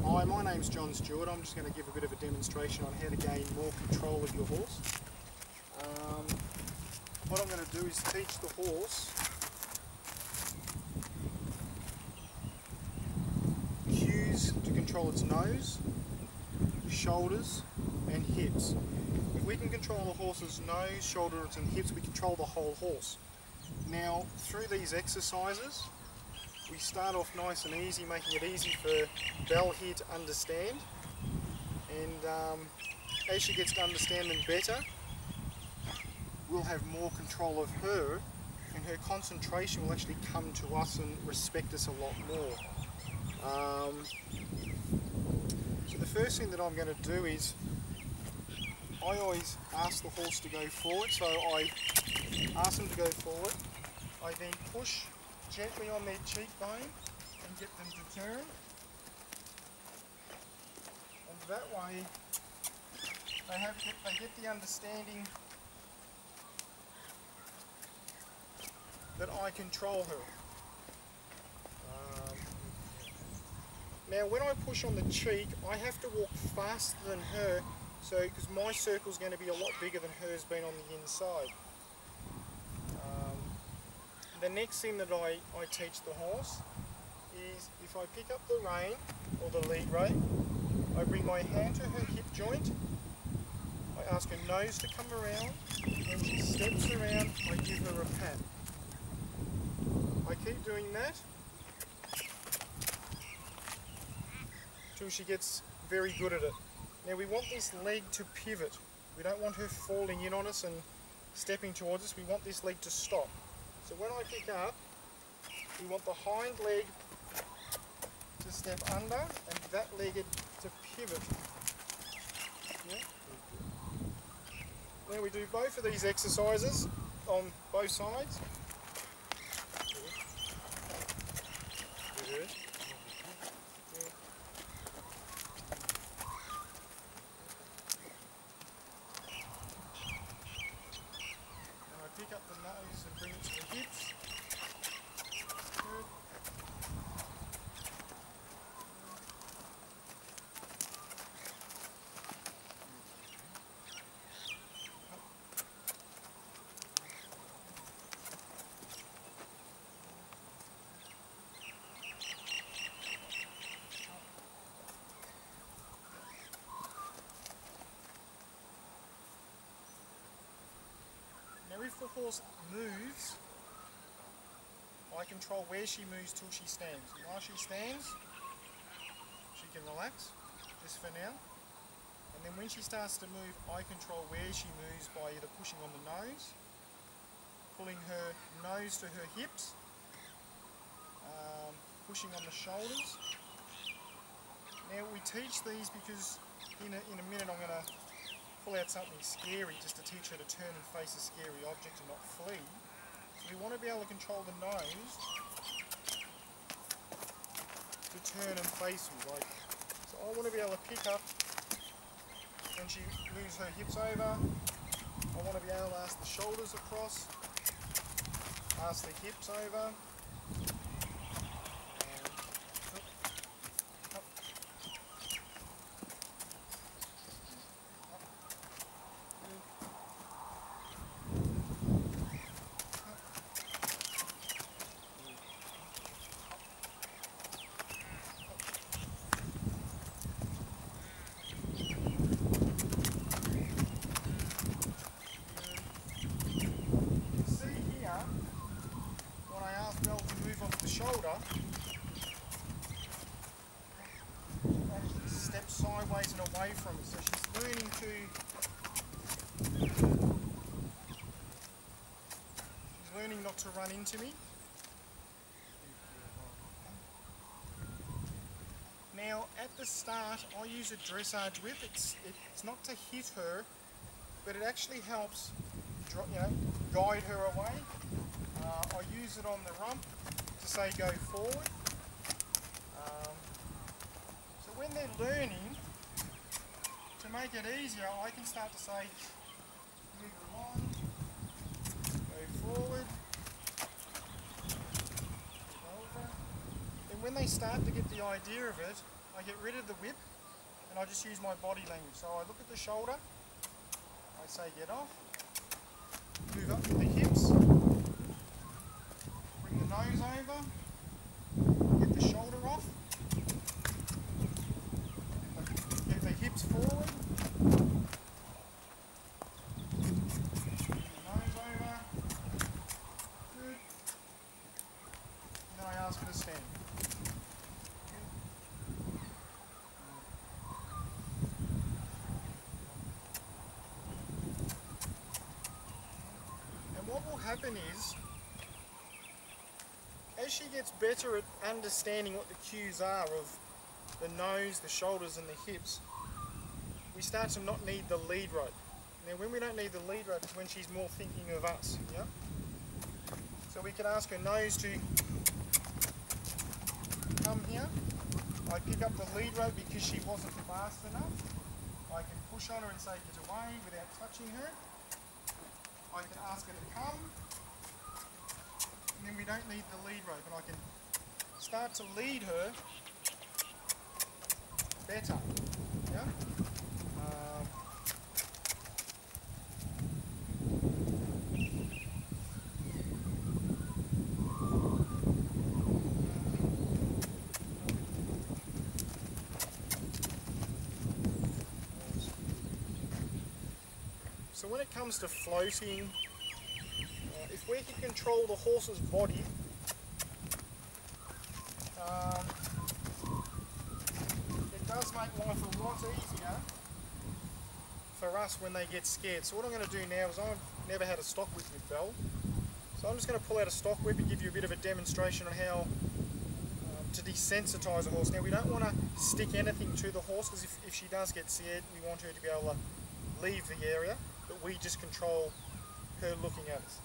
Hi, my name's John Stewart. I'm just going to give a bit of a demonstration on how to gain more control of your horse. What I'm going to do is teach the horse cues to control its nose, shoulders and hips. If we can control the horse's nose, shoulders and hips, we control the whole horse. Now, through these exercises, we start off nice and easy, making it easy for Belle here to understand, and as she gets to understand them better, we'll have more control of her, and her concentration will actually come to us and respect us a lot more. So the first thing that I'm going to do is, I always ask the horse to go forward, so I ask them to go forward. I then push gently on their cheekbone and get them to turn, and that way they get the understanding that I control her. Now when I push on the cheek, I have to walk faster than her, so because my circle is going to be a lot bigger than hers being on the inside. The next thing that I teach the horse is, if I pick up the rein, or the lead rein, I bring my hand to her hip joint, I ask her nose to come around, when she steps around, I give her a pat. I keep doing that till she gets very good at it. Now we want this leg to pivot. We don't want her falling in on us and stepping towards us. We want this leg to stop. So when I pick up, we want the hind leg to step under and that leg to pivot. Yeah. Now we do both of these exercises on both sides. Good. Pick up the nose and bring it to the hips. Good. Now if the horse moves, I control where she moves till she stands. And while she stands, she can relax, just for now. And then when she starts to move, I control where she moves by either pushing on the nose, pulling her nose to her hips, pushing on the shoulders. Now we teach these because in a minute I'm going to pull out something scary just to teach her to turn and face a scary object and not flee. So we want to be able to control the nose to turn and face me. So I want to be able to pick up when she moves her hips over. I want to be able to ask the shoulders across, ask the hips over. off the shoulder, actually step sideways and away from it. So she's learning not to run into me. Now at the start I use a dressage whip. It's not to hit her, but it actually helps guide her away. I use it on the rump to say go forward. So when they're learning, to make it easier, I can start to say move along, go forward, over. And when they start to get the idea of it, I get rid of the whip and I just use my body language. So I look at the shoulder, I say get off, move up to the hips, bring the nose over, get the shoulder off, get the hips forward, the nose over, good, and then I ask her to stand. What will happen is, as she gets better at understanding what the cues are of the nose, the shoulders and the hips, we start to not need the lead rope. Now when we don't need the lead rope is when she's more thinking of us. Yeah? So we can ask her nose to come here. I pick up the lead rope because she wasn't fast enough. I can push on her and say get away without touching her. I can ask her to come, and then we don't need the lead rope, and I can start to lead her better. Yeah? So when it comes to floating, if we can control the horse's body, it does make life a lot easier for us when they get scared. So what I'm going to do now is I've never had a stock whip with Belle, so I'm just going to pull out a stock whip and give you a bit of a demonstration on how to desensitise a horse. Now we don't want to stick anything to the horse because if she does get scared, we want her to be able to leave the area, but we just control her looking at us.